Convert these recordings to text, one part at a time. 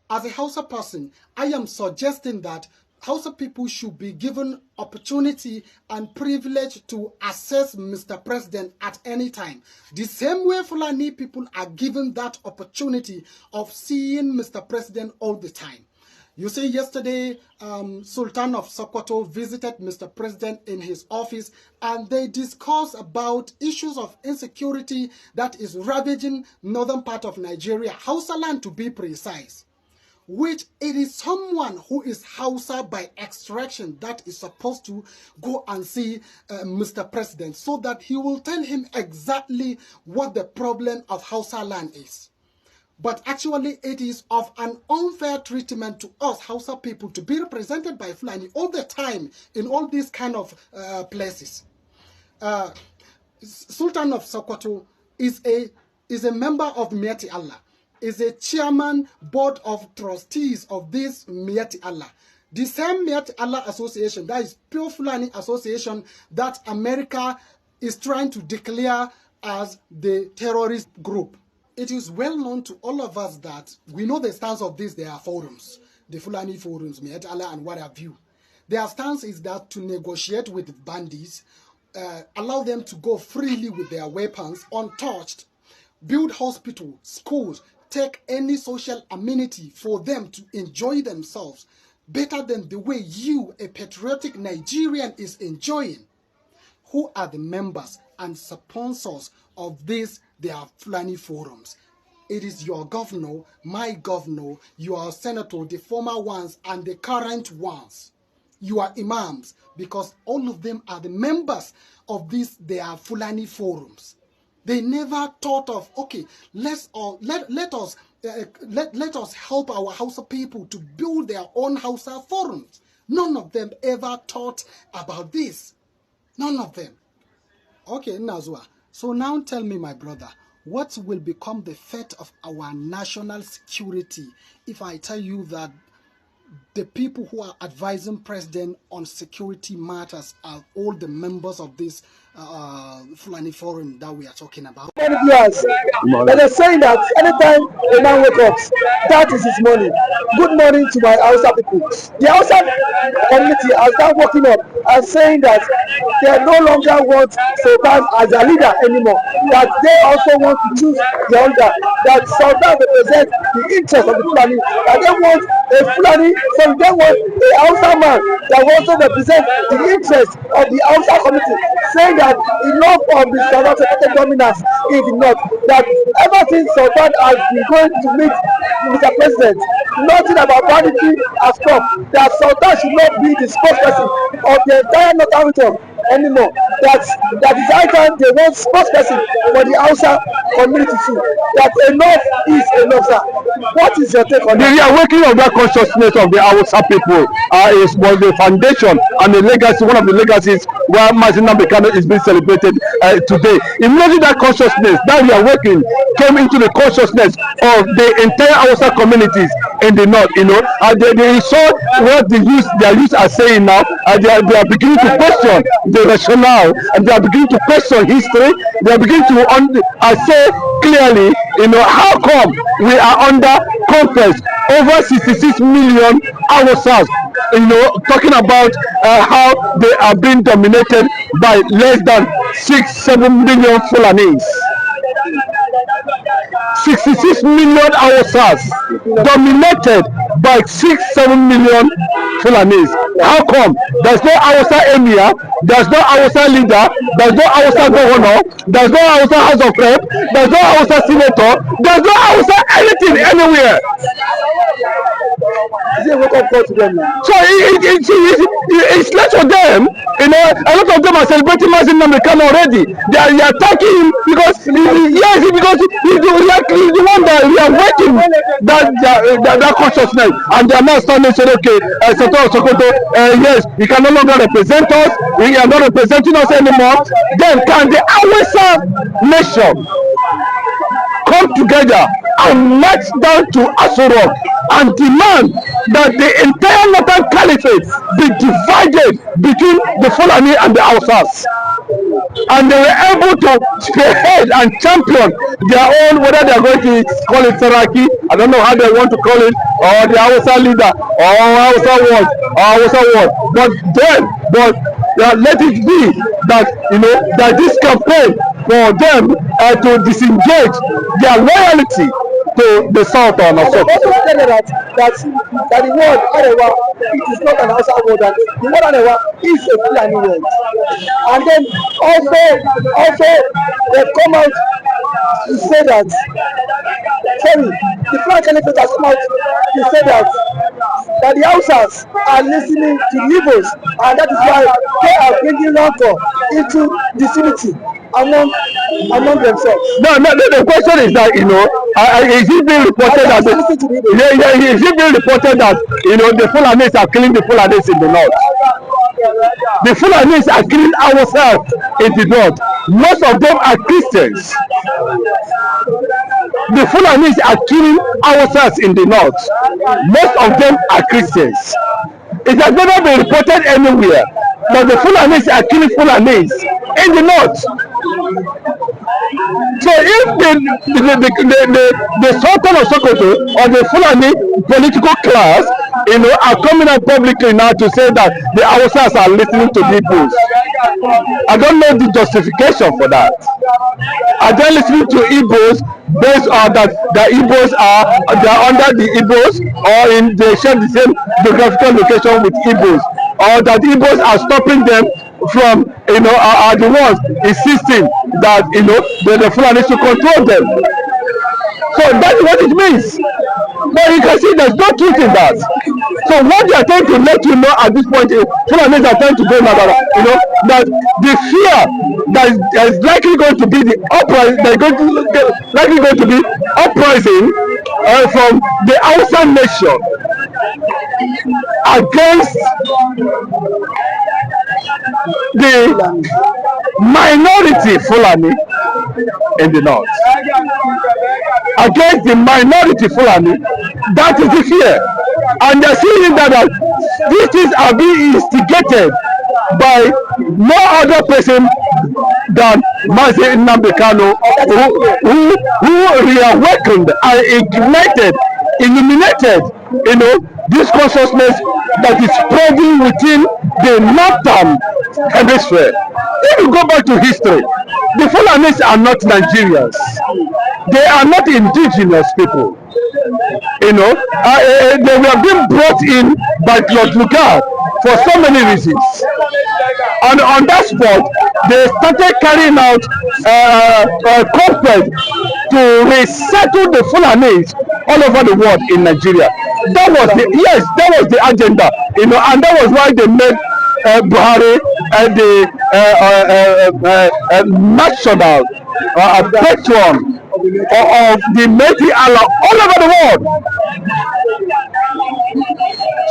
As a Hausa person, I am suggesting that Hausa people should be given opportunity and privilege to assess Mr. President at any time. The same way Fulani people are given that opportunity of seeing Mr. President all the time. You see, yesterday, Sultan of Sokoto visited Mr. President in his office, and they discussed about issues of insecurity that is ravaging northern part of Nigeria, Hausa land to be precise. Which it is someone who is Hausa by extraction that is supposed to go and see Mr. President so that he will tell him exactly what the problem of Hausa land is. But actually it is of an unfair treatment to us Hausa people to be represented by Fulani all the time in all these kind of places. Sultan of Sokoto is a member of Mieti Allah. Is a chairman board of trustees of this Mieti Allah. The same Mieti Allah association, that is Pure Fulani association that America is trying to declare as the terrorist group. It is well known to all of us that we know the stance of this. There are forums, the Fulani forums, Mieti Allah and what have you. Their stance is that to negotiate with bandits, allow them to go freely with their weapons untouched, build hospitals, schools, take any social amenity for them to enjoy themselves better than the way you, a patriotic Nigerian, is enjoying. Who are the members and sponsors of this, their Fulani forums? It is your governor, my governor, your senator, the former ones and the current ones. You are imams, because all of them are the members of this, their Fulani forums. They never thought of, okay, let us help our Hausa people to build their own Hausa forums. None of them ever thought about this. None of them. Okay, Nazwa. So now tell me, my brother, what will become the fate of our national security if I tell you that the people who are advising president on security matters are all the members of this Fulani forum that we are talking about? Yes, but they're saying that anytime a man wakes up, that is his morning. Good morning to my Hausa people. The Hausa community has now woken up and saying that they no longer want Sultan as a leader anymore. That they also want to choose the leader. That Sultan represents the interest of the Fulani. That they want a Fulani, so they want a Hausa man that also represents the interest of the Hausa community. Saying that enough of the Sultan of Sokoto dominance in the north, that ever since Sultan has been going to meet Mr. President, nothing about vanity has come. That Sultan should not be the spokesperson of the entire northern region anymore. That is high time they want spokesperson for the Hausa community too. That enough is enough, sir. What is your take on that? The reawakening of that consciousness of the Hausa people was the foundation and the legacy, one of the legacies where Mazina Bekano is being celebrated today. Imagine that consciousness, that reawakening came into the consciousness of the entire Hausa communities in the north, you know. They saw what their youth are saying now, and they are beginning to question the rationale, and they are beginning to question history. They are beginning to say clearly, you know, how come we are under conquest over 66 million Hausas, you know, talking about how they are being dominated by less than 6-7 million Fulanis. 66 million Hausas dominated by 6-7 million Fulanis. How come? There's no Hausa emir, there's no Hausa leader, there's no Hausa governor, there's no Hausa house of rep, there's no Hausa senator, there's no Hausa anything anywhere. So it's less for them. You know, a lot of them are celebrating Mazin Namdekan already. They are attacking him because he's the one that we are waiting that consciousness, and they are now standing saying, okay, Sultan of Sokoto, yes, he can no longer represent us. He are not representing us anymore. Then can the Hausa nation come together and march down to Asorok and demand that the entire northern caliphate be divided between the Fulani and the Hausas? and they were able to spearhead and champion their own, whether they are going to call it Saraki, I don't know how they want to call it, or the Hausa leader, or Hausa word, but let it be that, you know, that this campaign for them to disengage their loyalty to the Sultan of Sokoto. Also tell that the word Arewa, it is not an Hausa word, and the word Arewa is a Fulani word. And then also they come out to say that, sorry, the Fulani Caliphate has come out to say that the Hausas are listening to the Igbos, and that is why they are bringing rancor into disunity among themselves. No, the question is that, you know, is it being reported that is it being reported that, you know, the Fulanis are killing the Fulanis in the north? The Fulanis are killing ourselves in the north. Most of them are Christians. The Fulanis are killing ourselves in the north. Most of them are Christians. It has never been reported anywhere that the Fulanis are killing Fulanis in the north. So if the Sultan of Sokoto or the Fulani political class, you know, are coming out publicly now to say that the Hausas are listening to people, I don't know the justification for that. Are they listening to Igbos based on that the Igbos they are under the Igbos, or they share the same geographical location with Igbos, or that Igbos are stopping them from, you know, are the ones insisting that, you know, the Fulani to control them? So that's what it means. But you can see there's no truth in that. So what they are trying to let you know at this point is Fulanis are trying to go now, you know, that the fear that is likely going to be the uprising, likely going to be uprising from the Hausa nation against the minority Fulani in the north. Against the minority Fulani, that is the fear. And they're seeing that these things are being instigated by no other person than Mazi Nnamdi Kanu, who reawakened and ignited, illuminated, you know, this consciousness that is spreading within the northern hemisphere. If you go back to history, the Fulanis are not Nigerians. They are not indigenous people. You know, they were being brought in by Claude Lugar for so many reasons. And on that spot, they started carrying out conquest to resettle the Fulanis all over the world in Nigeria. That was the agenda, you know, and that was why they made Buhari the national patron of the Meti Allah all over the world.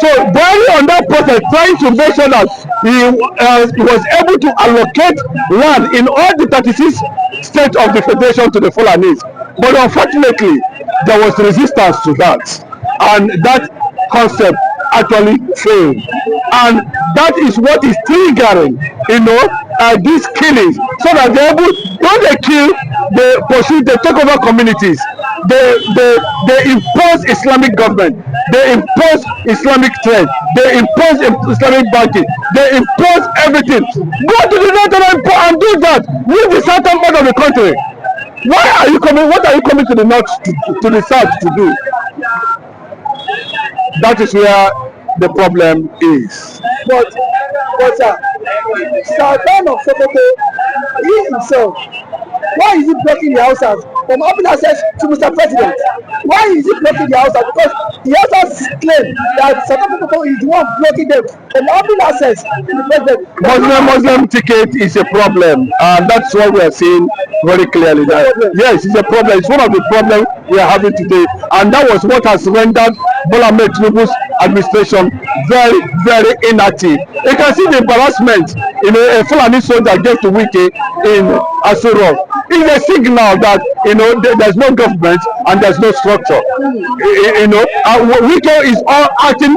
So Buhari on that process trying to make sure that he was able to allocate land in all the 36 states of the federation to the Fulanis. But unfortunately, there was resistance to that, and that concept actually failed. And that is what is triggering, you know, these killings, so that they're able, when they kill, they pursue, they take over communities, they impose Islamic government, they impose Islamic trade, they impose Islamic banking, they impose everything. Go to the northern and do that. Leave the southern part of the country. Why are you coming? What are you coming to the north to the south to do? That is where the problem is. But Sultan of Sokoto, he himself, why is he blocking the Hausas from having access to Mr. President? Why is he blocking the Hausas? Because the Hausas claim that Sultan of Sokoto is the one blocking them from having access to the president. Muslim ticket is a problem, and that's what we are seeing very clearly. That yes, it's a problem. It's one of the problems we are having today, and that was what has rendered Bola Ahmed Tinubu's administration very, very inactive. You can see the embarrassment, you know, a Fulani soldier gets to Wike in Asuro. It's a signal that, you know, there's no government and there's no structure. You know, Wike is all acting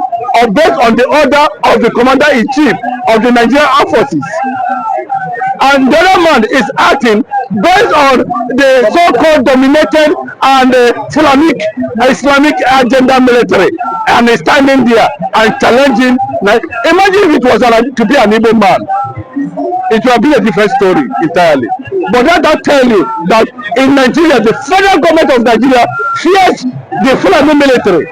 based on the order of the commander-in-chief of the Nigerian Armed Forces. and the other man is acting based on the so-called dominated and Islamic agenda military, and is standing there and challenging. Like, imagine if it was to be an Igbo man, it would have been a different story entirely. But that tell you that in Nigeria, the federal government of Nigeria fears the Fulani military,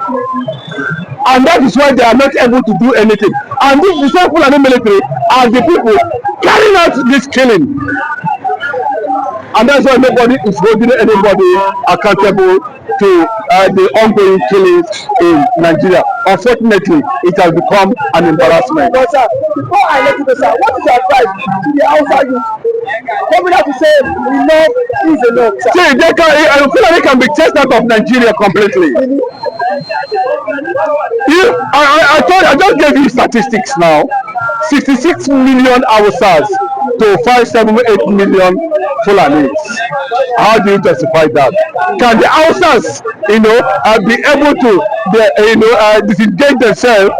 and that is why they are not able to do anything. And this the same Fulani military are the people carrying out this killing, and that's why nobody is holding anybody accountable to the ongoing killings in Nigeria. Unfortunately, it has become an embarrassment. But sir, before I let you go, sir, what is your advice to the Hausa youth? Popular to say enough is enough, sir. See, Fulani can be chased out of Nigeria completely. I just gave you statistics now. 66 million Hausas to 578 million Fulanis. How do you justify that? Can the Hausas, be able to, disengage themselves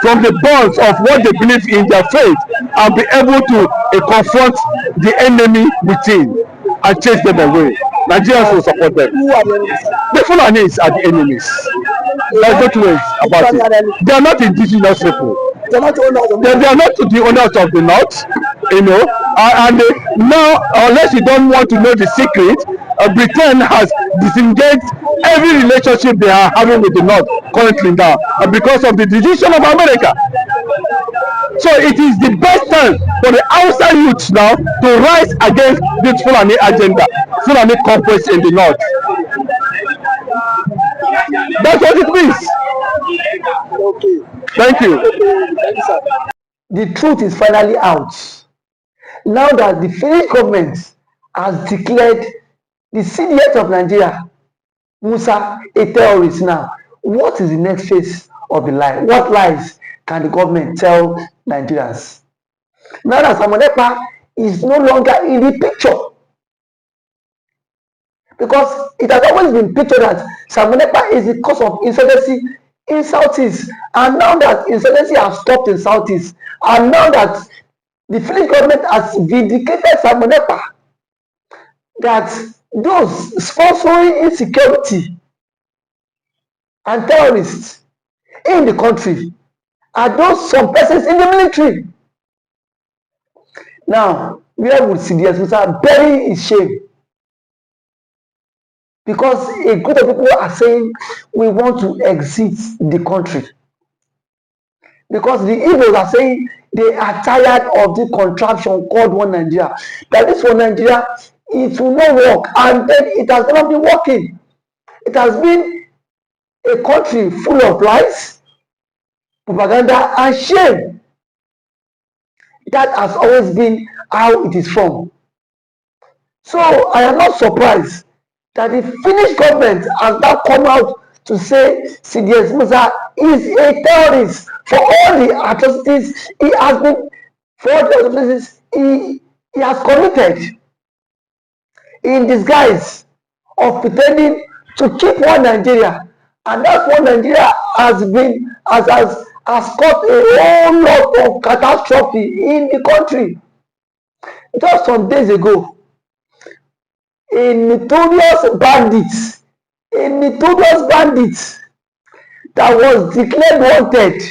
from the bonds of what they believe in their faith and be able to confront the enemy within and chase them away? Nigerians will support them. Who are the enemies? The Fulanis are the enemies. There's no two ways about it. They are not indigenous people. They are not the owners of They are not the owners of the north, and now, unless you don't want to know the secret, Britain has disengaged every relationship they are having with the north currently now, because of the decision of America. So it is the best time for the outside youths now to rise against this Fulani agenda, Fulani conquest in the north. That's what it means. Okay. Thank you. Thank you, sir. The truth is finally out. Now that the Finnish government has declared the CDS of Nigeria, Musa, a terrorist now, what is the next phase of the lie? What lies can the government tell Nigerians? Now that Samonepa is no longer in the picture, because it has always been pictured that Samonepa is the cause of insurgency in Southeast, and now that insurgency has stopped in Southeast, and now that the Finnish government has vindicated Samonepa, that those sponsoring insecurity and terrorists in the country are those some persons in the military. Now, where would CDS Musa bury his shame? Because a group of people are saying we want to exit the country. Because the Igbos are saying they are tired of the contraption called One Nigeria. That is for Nigeria, it will not work, and then it has not been working. It has been a country full of lies, propaganda, and shame. That has always been how it is from. So I am not surprised that the Finnish government has now come out to say CDS Musa is a terrorist for all the atrocities he has been, for all the atrocities he has committed, in disguise of pretending to keep one Nigeria, and that one Nigeria has caused a whole lot of catastrophe in the country. Just some days ago, a notorious bandit that was declared wanted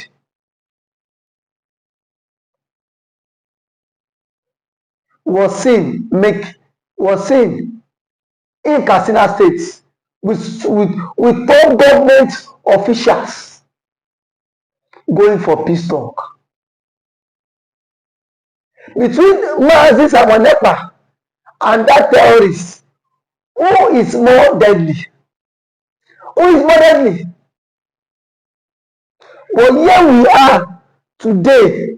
was seen in Katsina State with top government officials going for peace talk. Between Mazi Samonepa and that terrorist, who is more deadly? But here we are today.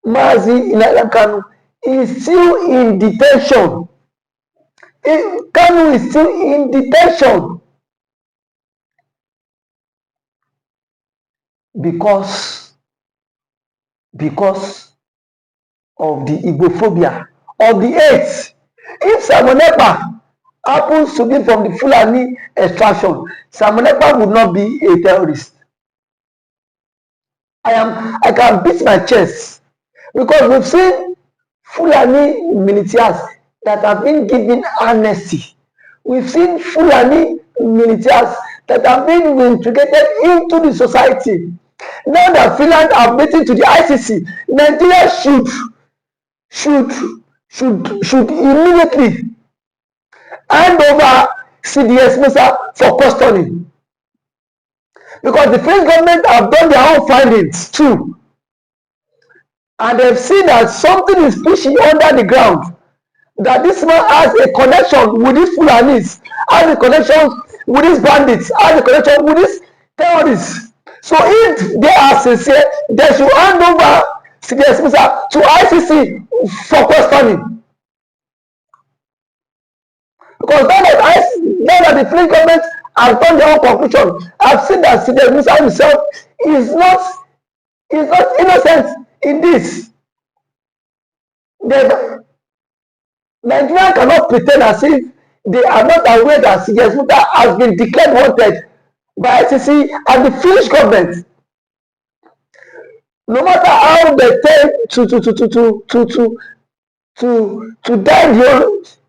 Mazi Kanu is still in detention. Kanu is still in detention because of the Igbophobia, of the hate. If Samonepa happens to be from the Fulani extraction, Samonepa would not be a terrorist. I can beat my chest Because we've seen Fulani militias that have been given amnesty. We've seen Fulani militias that have been integrated into the society. Now that Finland are waiting to the ICC, Nigeria should immediately hand over CDS Musa for custody. Because the French government have done their own findings too. And they've seen that something is pushing under the ground. That this man has a connection with these Fulanis, has a connection with these bandits, has a connection with these terrorists. So if they are sincere, they should hand over CDS Musa to ICC for questioning. Because now that the French government has done their own conclusion, I've seen that CDS Musa himself is not innocent in this. Nigeria cannot pretend as if they are not aware that CDS Musa has been declared wanted by ICC and the Finnish government. No matter how they tend to die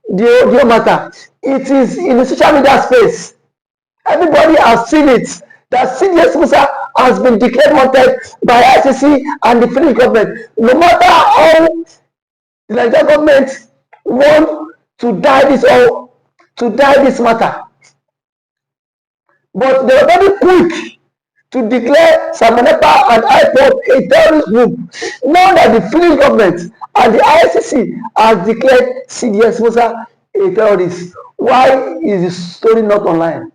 the matter, it is in the social media space. Everybody has seen it that CDS Musa has been declared wanted by ICC and the Finnish government. No matter how the Nigerian government want to die this matter, but they are very quick to declare Samanepa and IPOB a terrorist group. Now that the Finnish government and the ICC has declared CDS Musa a terrorist, why is the story not online?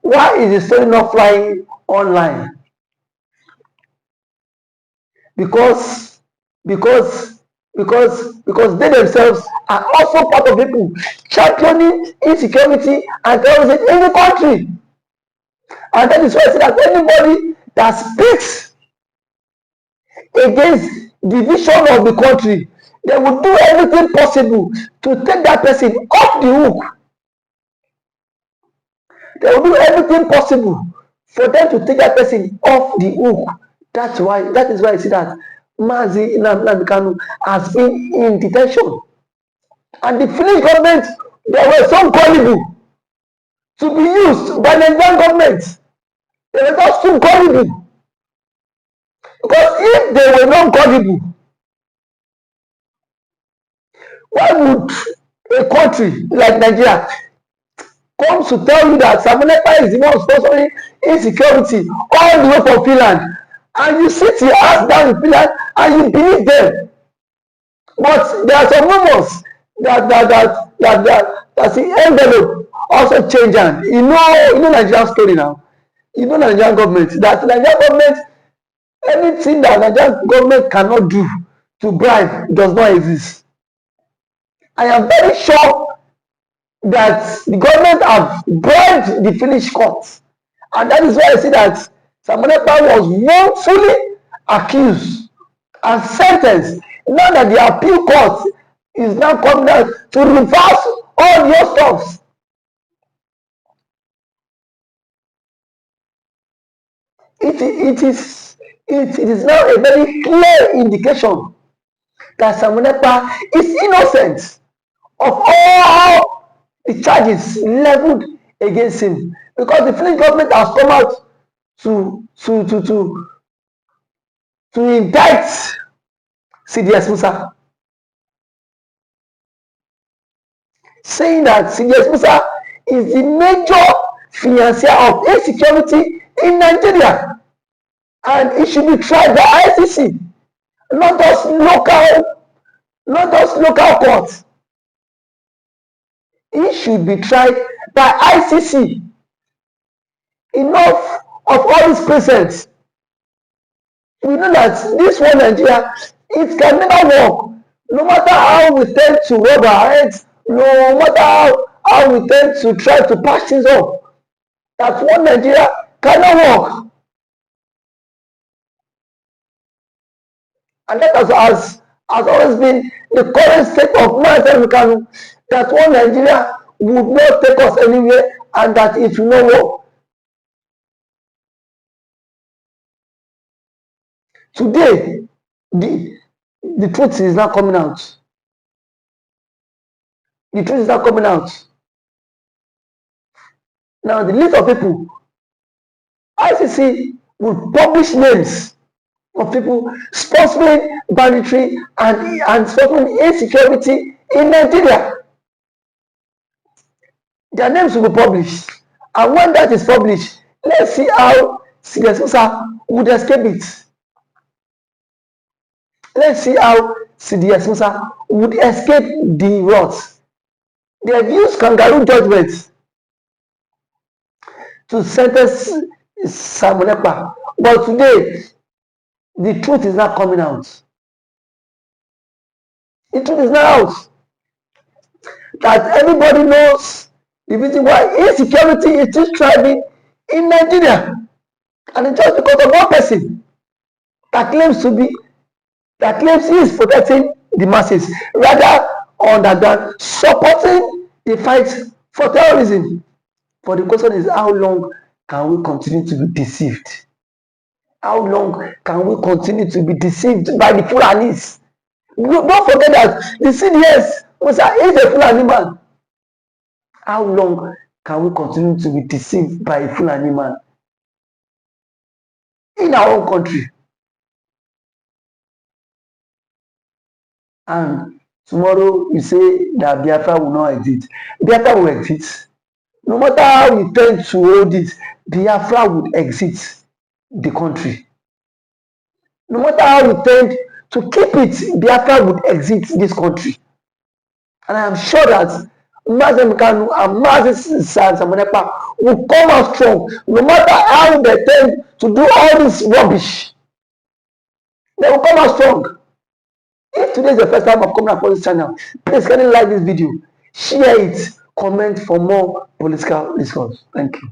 Why is the story not flying online? Because they themselves are also part of people championing insecurity and terrorism in the country. And that is why I say that anybody that speaks against the vision of the country, they will do everything possible to take that person off the hook. They will do everything possible for them to take that person off the hook. That is why I see that Mazi Nnamdi Kanu has been in detention. And the Finnish government, they were so gullible to be used by the Nigerian government. They were just too gullible. Because if they were not gullible, why would a country like Nigeria come to tell you that Samanepa is the one sponsoring insecurity all the way from Finland, and you sit your ass down in Finland and you believe them? But there are some rumors that the envelope also changed hand. You know Nigerian story now. You know Nigerian government, that Nigerian government, anything that Nigerian government cannot do to bribe does not exist. I am very sure that the government have bribed the Finnish courts, and that is why I see that Samanepa was wrongfully accused and sentenced. Now that the appeal court is now coming out to reverse all your stuffs. It is now a very clear indication that Samanepa is innocent of all the charges leveled against him, because the Finnish government has come out to indict CDS Musa, saying that CDS Musa is the major financier of insecurity in Nigeria, and it should be tried by ICC, not just local courts. It should be tried by ICC. Enough of all these presents. We know that this one Nigeria, it can never work. No matter how we tend to rub our heads, no matter how we tend to try to patch things up, that one Nigeria cannot work. And that has always been the current state of mind, that one Nigeria would not take us anywhere, and that it will not work. Today, the truth is not coming out. The truth is not coming out. Now, the list of people, ICC will publish names of people sponsoring banditry and sponsoring insecurity in Nigeria. Their names will be published. And when that is published, let's see how Sidia would escape it. Let's see how Sidia would escape the wrath. They have used kangaroo judgments to sentence Simon Ekpa. But today, the truth is not coming out. The truth is not out. That everybody knows the reason why insecurity is still thriving in Nigeria. And it's just because of one person that claims he is protecting the masses, rather underground, supporting the fight for terrorism. But the question is, how long can we continue to be deceived? How long can we continue to be deceived by the Fulanis? Don't forget that the CDS is a Fulani man. How long can we continue to be deceived by a Fulani man in our own country? And tomorrow you say that Biafra will not exist. Biafra will exist. No matter how we tend to hold it, Biafra would exit the country. No matter how we tend to keep it, Biafra would exit this country. And I am sure that Mazen Kanu and Mazen Simon Ekpa will come out strong, no matter how they tend to do all this rubbish. They will come out strong. If today is the first time of coming across this channel, please kindly like this video, share it, comment for more political discourse. Thank you.